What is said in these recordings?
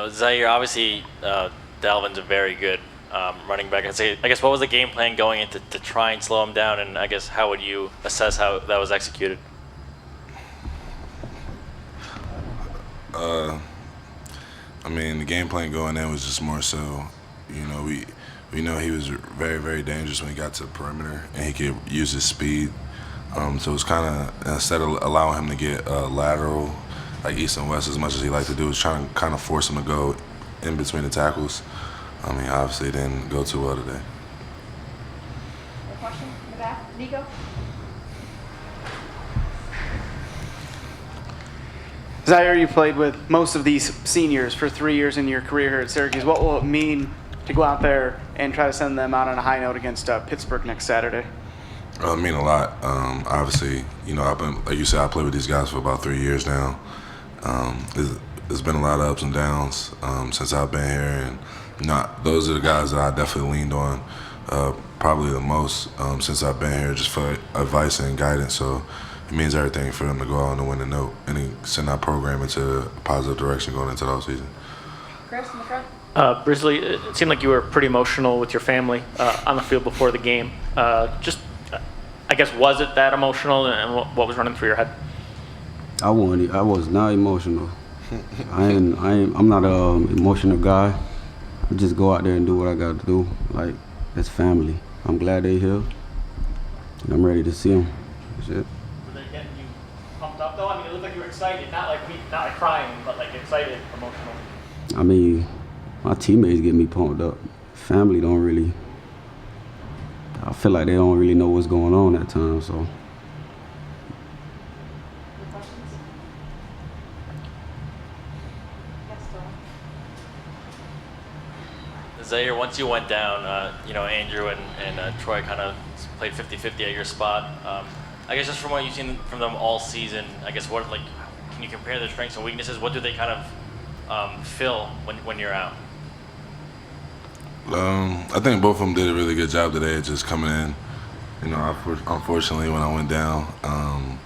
Zaire, obviously, Dalvin's a very good running back. I guess what was the game plan going into to try and slow him down, and I guess how would you assess how that was executed? I mean, the game plan going in was just more so, we know he was very, very dangerous when he got to the perimeter, and he could use his speed. So it was kind of, instead of allowing him to get lateral, like east and west as much as he liked to do, was trying to kind of force him to go in between the tackles. I mean, obviously it didn't go too well today. A question in the back? Nico? Zaire, you played with most of these seniors for 3 years in your career here at Syracuse. What will it mean to go out there and try to send them out on a high note against Pittsburgh next Saturday? It mean a lot. Obviously, I've been, like you said, I played with these guys for about 3 years now. There's been a lot of ups and downs since I've been here, and those are the guys that I definitely leaned on probably the most since I've been here, just for advice and guidance. So it means everything for them to go out and win the note and send our program into a positive direction going into the offseason. Chris in the front? Brisly, it seemed like you were pretty emotional with your family on the field before the game. I guess, was it that emotional, and what was running through your head? I was not emotional. I'm not an emotional guy. I just go out there and do what I got to do. Like, it's family. I'm glad they're here, and I'm ready to see them. That's it. Were they getting you pumped up though? I mean, it looked like you were excited, not like crying, but like excited, emotional. I mean, my teammates get me pumped up. Family don't really. I feel like they don't really know what's going on at times, so. Any questions? Yes, Dawn. Zaire, once you went down, Andrew and Troy kind of played 50-50 at your spot. I guess just from what you've seen from them all season, I guess can you compare their strengths and weaknesses? What do they kind of fill when you're out? I think both of them did a really good job today, just coming in. Unfortunately, when I went down, I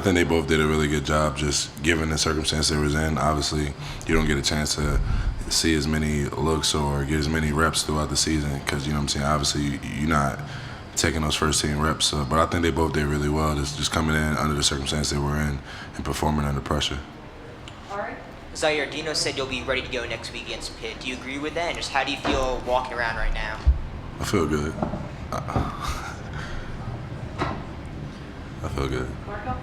think they both did a really good job, just given the circumstance they was in. Obviously, you don't get a chance to see as many looks or get as many reps throughout the season because, obviously you're not taking those first team reps. But I think they both did really well, just coming in under the circumstance they were in and performing under pressure. Zaire, Dino said you'll be ready to go next week against Pitt. Do you agree with that? And just how do you feel walking around right now? I feel good. I feel good. Marco?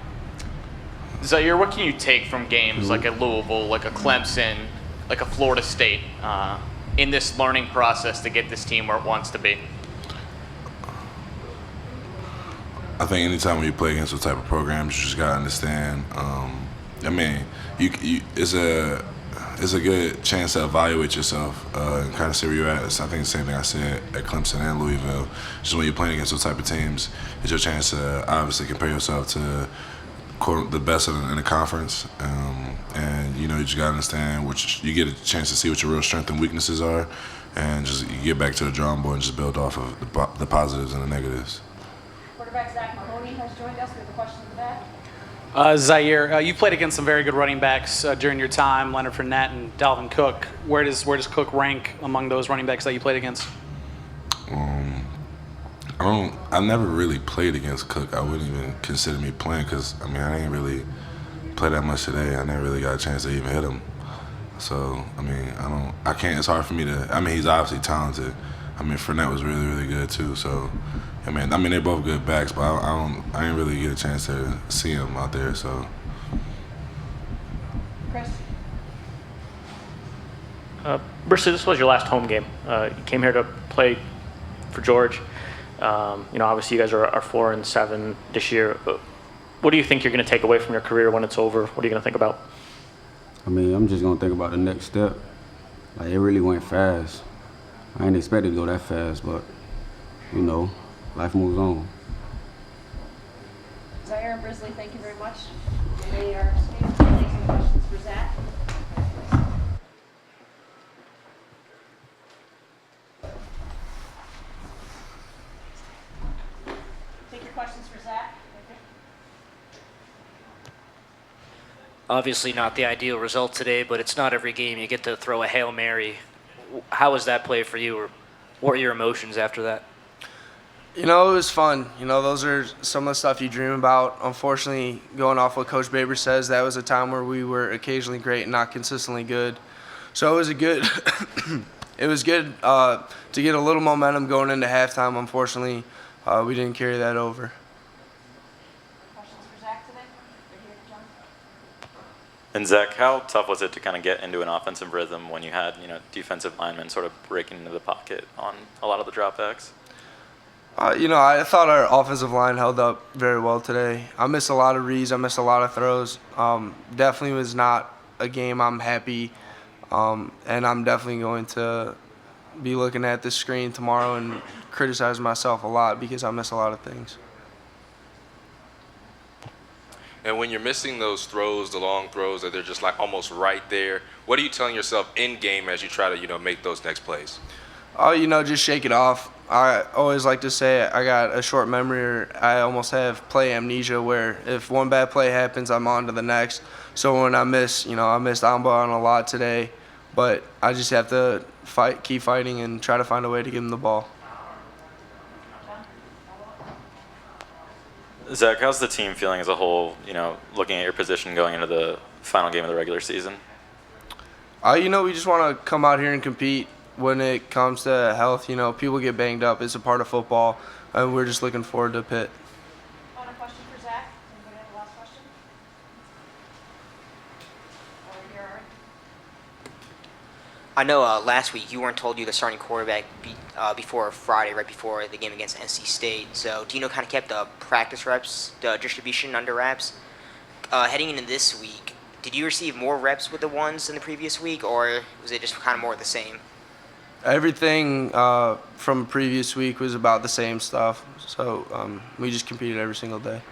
Zaire, what can you take from games like a Louisville, like a Clemson, like a Florida State in this learning process to get this team where it wants to be? I think anytime when you play against those type of programs, you just gotta understand. It's a good chance to evaluate yourself and kind of see where you're at. So I think the same thing I said at Clemson and Louisville. Just when you're playing against those type of teams, it's your chance to obviously compare yourself to the best in the conference. And you just gotta understand you get a chance to see what your real strengths and weaknesses are, and just you get back to the drawing board and just build off of the positives and the negatives. Quarterback Zack Mahoney has joined us with a question in the back. Zaire, you played against some very good running backs during your time, Leonard Fournette and Dalvin Cook. Where does Cook rank among those running backs that you played against? I never really played against Cook. I wouldn't even consider me playing because, I didn't really play that much today. I never really got a chance to even hit him. So, it's hard for me to, he's obviously talented. Fournette was really, really good too. So, they're both good backs, but I didn't really get a chance to see him out there, so. Chris? Brisly, this was your last home game. You came here to play for George. Obviously you guys are 4-7 this year. What do you think you're going to take away from your career when it's over? What are you going to think about? I'm just going to think about the next step. Like, it really went fast. I didn't expect it to go that fast, but, life moves on. Zaire and Brisly, thank you very much. They are staying to take some questions for Zack. Take your questions for Zack. Obviously not the ideal result today, but it's not every game you get to throw a Hail Mary. How was that play for you, or what were your emotions after that? You know, it was fun. You know, those are some of the stuff you dream about. Unfortunately, going off what Coach Baber says, that was a time where we were occasionally great and not consistently good. So it was it was good to get a little momentum going into halftime. Unfortunately, we didn't carry that over. Questions for Zack today? Right here, John. And Zack, how tough was it to kind of get into an offensive rhythm when you had, defensive linemen sort of breaking into the pocket on a lot of the dropbacks? I thought our offensive line held up very well today. I missed a lot of reads. I missed a lot of throws. Definitely was not a game I'm happy, and I'm definitely going to be looking at the screen tomorrow and criticize myself a lot because I missed a lot of things. And when you're missing those throws, the long throws, that they're just like almost right there, what are you telling yourself in game as you try to, make those next plays? Oh, just shake it off. I always like to say I got a short memory, or I almost have play amnesia, where if one bad play happens, I'm on to the next. So when I missed Amba on a lot today, but I just have to keep fighting and try to find a way to give him the ball. Zack, how's the team feeling as a whole, looking at your position going into the final game of the regular season? We just want to come out here and compete. When it comes to health, people get banged up. It's a part of football, and we're just looking forward to Pitt. Final question for Zack. Anybody have the last question? Over here, Ari. I know last week you weren't told you the starting quarterback before Friday, right before the game against NC State. So Dino kind of kept the practice reps, the distribution under wraps. Heading into this week, did you receive more reps with the ones than the previous week, or was it just kind of more of the same? Everything from previous week was about the same stuff. So we just competed every single day.